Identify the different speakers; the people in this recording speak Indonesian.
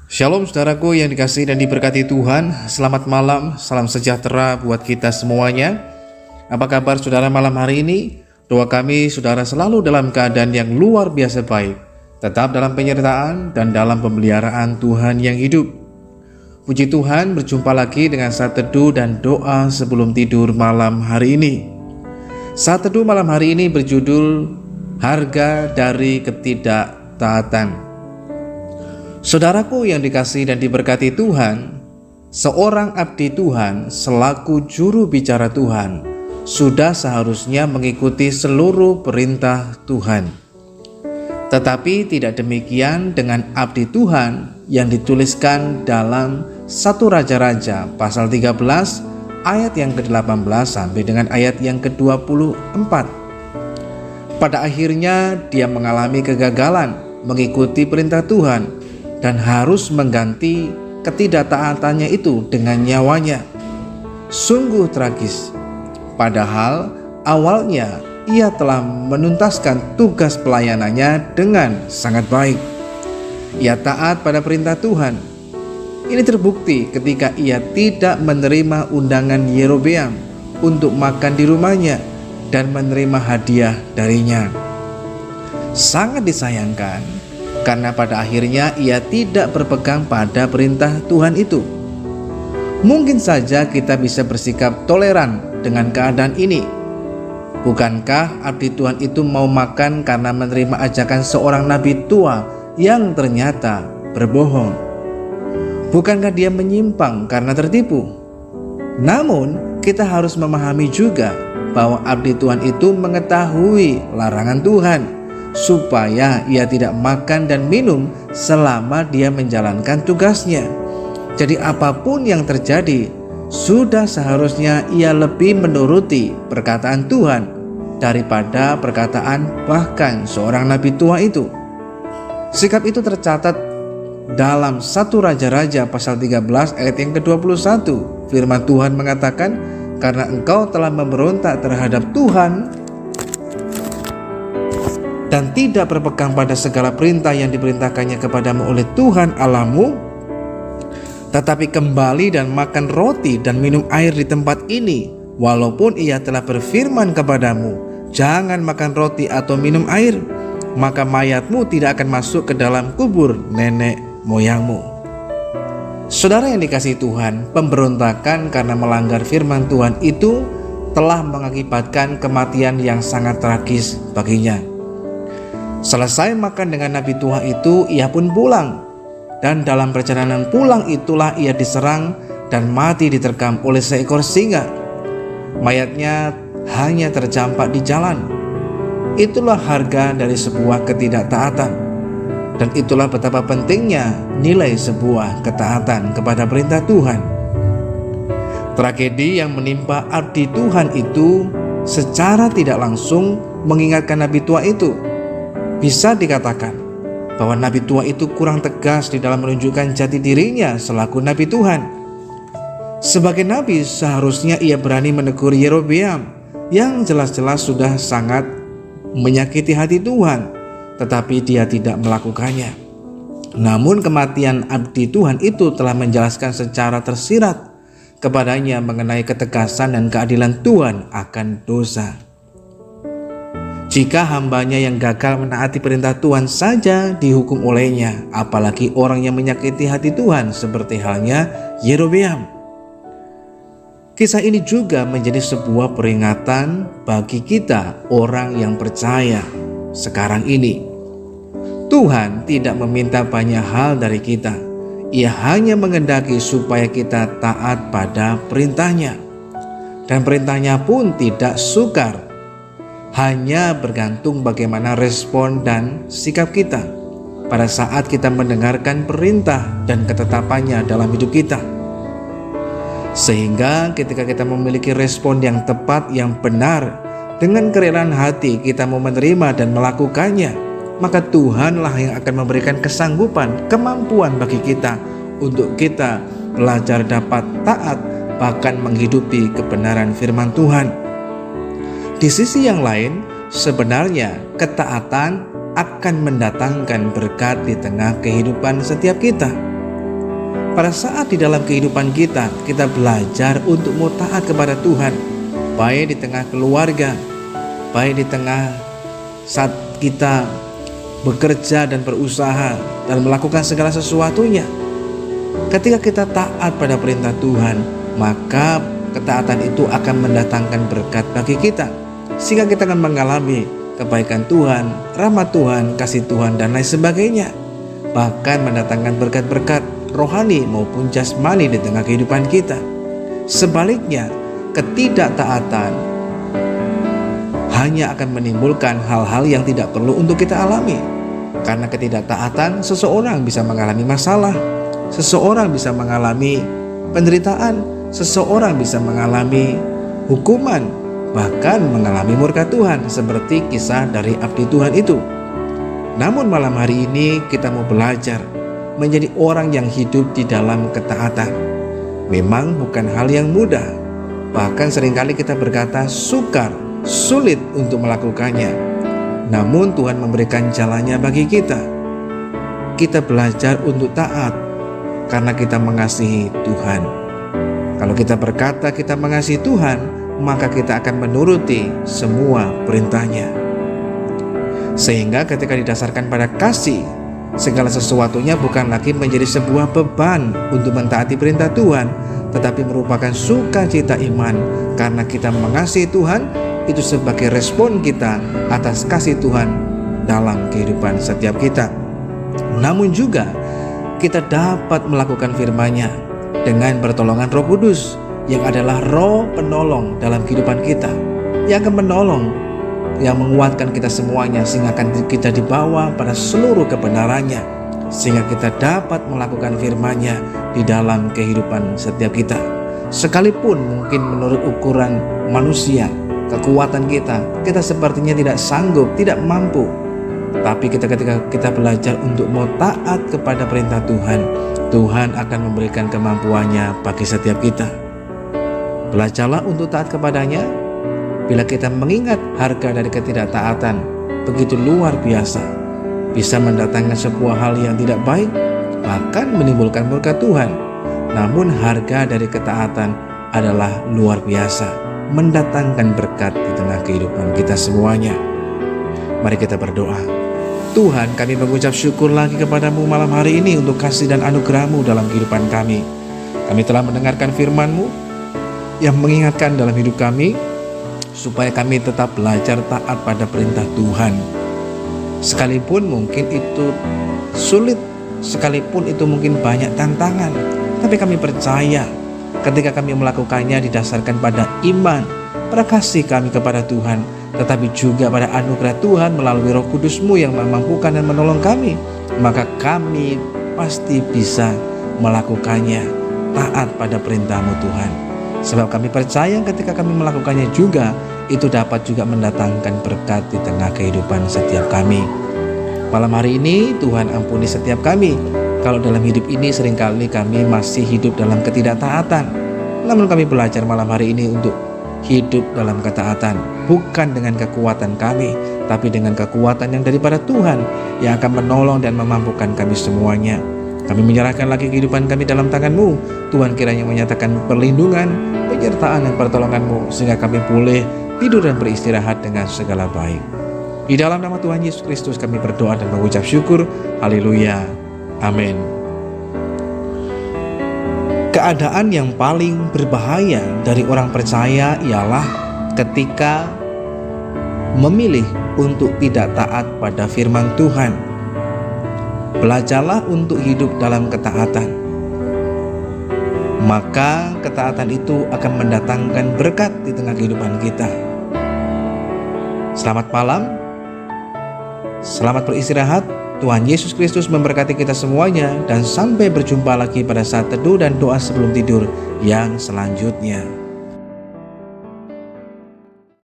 Speaker 1: Shalom saudaraku yang dikasihi dan diberkati Tuhan. Selamat malam, salam sejahtera buat kita semuanya. Apa kabar saudara malam hari ini? Doa kami saudara selalu dalam keadaan yang luar biasa baik, tetap dalam penyertaan dan dalam pemeliharaan Tuhan yang hidup. Puji Tuhan, berjumpa lagi dengan saat teduh dan doa sebelum tidur malam hari ini. Saat teduh malam hari ini berjudul Harga dari Ketidaktaatan. Saudaraku yang dikasihi dan diberkati Tuhan, seorang abdi Tuhan selaku juru bicara Tuhan sudah seharusnya mengikuti seluruh perintah Tuhan. Tetapi tidak demikian dengan abdi Tuhan yang dituliskan dalam 1 Raja-Raja pasal 13 ayat yang ke-18 sampai dengan ayat yang ke-24. Pada akhirnya dia mengalami kegagalan mengikuti perintah Tuhan dan harus mengganti ketidaktaatannya itu dengan nyawanya. Sungguh tragis. Padahal awalnya ia telah menuntaskan tugas pelayanannya dengan sangat baik. Ia taat pada perintah Tuhan. Ini terbukti ketika ia tidak menerima undangan Yerobeam untuk makan di rumahnya dan menerima hadiah darinya. Sangat disayangkan karena pada akhirnya ia tidak berpegang pada perintah Tuhan itu. Mungkin saja kita bisa bersikap toleran dengan keadaan ini. Bukankah abdi Tuhan itu mau makan karena menerima ajakan seorang nabi tua yang ternyata berbohong? Bukankah dia menyimpang karena tertipu? Namun kita harus memahami juga bahwa abdi Tuhan itu mengetahui larangan Tuhan supaya ia tidak makan dan minum selama dia menjalankan tugasnya. Jadi apapun yang terjadi, sudah seharusnya ia lebih menuruti perkataan Tuhan daripada perkataan bahkan seorang nabi tua itu. Sikap itu tercatat dalam 1 Raja-Raja pasal 13 ayat yang ke-21. Firman Tuhan mengatakan, "Karena engkau telah memberontak terhadap Tuhan dan tidak berpegang pada segala perintah yang diperintahkannya kepadamu oleh Tuhan Allahmu, tetapi kembali dan makan roti dan minum air di tempat ini, walaupun ia telah berfirman kepadamu, jangan makan roti atau minum air, maka mayatmu tidak akan masuk ke dalam kubur nenek moyangmu." Saudara yang dikasihi Tuhan, pemberontakan karena melanggar firman Tuhan itu telah mengakibatkan kematian yang sangat tragis baginya. Selesai makan dengan nabi tua itu, ia pun pulang. Dan dalam perjalanan pulang itulah ia diserang dan mati diterkam oleh seekor singa. Mayatnya hanya terjampak di jalan. Itulah harga dari sebuah ketidaktaatan. Dan itulah betapa pentingnya nilai sebuah ketaatan kepada perintah Tuhan. Tragedi yang menimpa abdi Tuhan itu secara tidak langsung mengingatkan nabi tua itu. Bisa dikatakan bahwa nabi tua itu kurang tegas di dalam menunjukkan jati dirinya selaku nabi Tuhan. Sebagai nabi seharusnya ia berani menegur Yerobeam yang jelas-jelas sudah sangat menyakiti hati Tuhan, tetapi dia tidak melakukannya. Namun kematian abdi Tuhan itu telah menjelaskan secara tersirat kepadanya mengenai ketegasan dan keadilan Tuhan akan dosa. Jika hambanya yang gagal menaati perintah Tuhan saja dihukum olehnya, apalagi orang yang menyakiti hati Tuhan seperti halnya Yerobeam. Kisah ini juga menjadi sebuah peringatan bagi kita orang yang percaya sekarang ini. Tuhan tidak meminta banyak hal dari kita. Ia hanya menghendaki supaya kita taat pada perintahnya. Dan perintahnya pun tidak sukar. Hanya bergantung bagaimana respon dan sikap kita pada saat kita mendengarkan perintah dan ketetapannya dalam hidup kita. Sehingga ketika kita memiliki respon yang tepat, yang benar, dengan kerelaan hati kita mau menerima dan melakukannya, maka Tuhanlah yang akan memberikan kesanggupan, kemampuan bagi kita untuk kita belajar dapat taat, bahkan menghidupi kebenaran firman Tuhan. Di sisi yang lain, sebenarnya ketaatan akan mendatangkan berkat di tengah kehidupan setiap kita. Pada saat di dalam kehidupan kita belajar untuk mau taat kepada Tuhan, baik di tengah keluarga, baik di tengah saat kita bekerja dan berusaha dan melakukan segala sesuatunya. Ketika kita taat pada perintah Tuhan, maka ketaatan itu akan mendatangkan berkat bagi kita, sehingga kita akan mengalami kebaikan Tuhan, rahmat Tuhan, kasih Tuhan, dan lain sebagainya. Bahkan mendatangkan berkat-berkat rohani maupun jasmani di tengah kehidupan kita. Sebaliknya, ketidaktaatan hanya akan menimbulkan hal-hal yang tidak perlu untuk kita alami. Karena ketidaktaatan, seseorang bisa mengalami masalah, seseorang bisa mengalami penderitaan, seseorang bisa mengalami hukuman, bahkan mengalami murka Tuhan, seperti kisah dari abdi Tuhan itu. Namun malam hari ini kita mau belajar menjadi orang yang hidup di dalam ketaatan. Memang bukan hal yang mudah, bahkan seringkali kita berkata sukar, sulit untuk melakukannya. Namun Tuhan memberikan jalannya bagi kita. Kita belajar untuk taat karena kita mengasihi Tuhan. Kalau kita berkata kita mengasihi Tuhan, maka kita akan menuruti semua perintahnya. Sehingga ketika didasarkan pada kasih, segala sesuatunya bukan lagi menjadi sebuah beban untuk mentaati perintah Tuhan, tetapi merupakan sukacita iman karena kita mengasihi Tuhan. Itu sebagai respon kita atas kasih Tuhan dalam kehidupan setiap kita. Namun juga kita dapat melakukan firman-Nya dengan pertolongan Roh Kudus, yang adalah roh penolong dalam kehidupan kita, yang akan menolong, yang menguatkan kita semuanya, sehingga akan kita dibawa pada seluruh kebenarannya, sehingga kita dapat melakukan firman-Nya di dalam kehidupan setiap kita. Sekalipun mungkin menurut ukuran manusia, kekuatan kita sepertinya tidak sanggup, tidak mampu. Tapi ketika kita belajar untuk mau taat kepada perintah Tuhan, Tuhan akan memberikan kemampuannya bagi setiap kita. Belajarlah untuk taat kepadanya. Bila kita mengingat harga dari ketidaktaatan begitu luar biasa, bisa mendatangkan sebuah hal yang tidak baik, bahkan menimbulkan murka Tuhan. Namun harga dari ketaatan adalah luar biasa, mendatangkan berkat di tengah kehidupan kita semuanya. Mari kita berdoa. Tuhan, kami mengucap syukur lagi kepadamu malam hari ini untuk kasih dan anugerah-Mu dalam kehidupan kami. Kami telah mendengarkan firman-Mu yang mengingatkan dalam hidup kami, supaya kami tetap belajar taat pada perintah Tuhan. Sekalipun mungkin itu sulit, sekalipun itu mungkin banyak tantangan, tapi kami percaya ketika kami melakukannya didasarkan pada iman, pada kasih kami kepada Tuhan, tetapi juga pada anugerah Tuhan melalui Roh Kudus-Mu yang memampukan dan menolong kami, maka kami pasti bisa melakukannya, taat pada perintah-Mu Tuhan. Sebab kami percaya ketika kami melakukannya juga, itu dapat juga mendatangkan berkat di tengah kehidupan setiap kami. Malam hari ini Tuhan ampuni setiap kami kalau dalam hidup ini seringkali kami masih hidup dalam ketidaktaatan. Namun kami belajar malam hari ini untuk hidup dalam ketaatan, bukan dengan kekuatan kami, tapi dengan kekuatan yang daripada Tuhan, yang akan menolong dan memampukan kami semuanya. Kami menyerahkan lagi kehidupan kami dalam tangan-Mu. Tuhan kiranya menyatakan perlindungan, penyertaan dan pertolongan-Mu, sehingga kami boleh tidur dan beristirahat dengan segala baik. Di dalam nama Tuhan Yesus Kristus kami berdoa dan mengucap syukur. Haleluya. Amin. Keadaan yang paling berbahaya dari orang percaya ialah ketika memilih untuk tidak taat pada firman Tuhan. Belajarlah untuk hidup dalam ketaatan, maka ketaatan itu akan mendatangkan berkat di tengah kehidupan kita. Selamat malam, selamat beristirahat. Tuhan Yesus Kristus memberkati kita semuanya, dan sampai berjumpa lagi pada saat teduh dan doa sebelum tidur yang selanjutnya.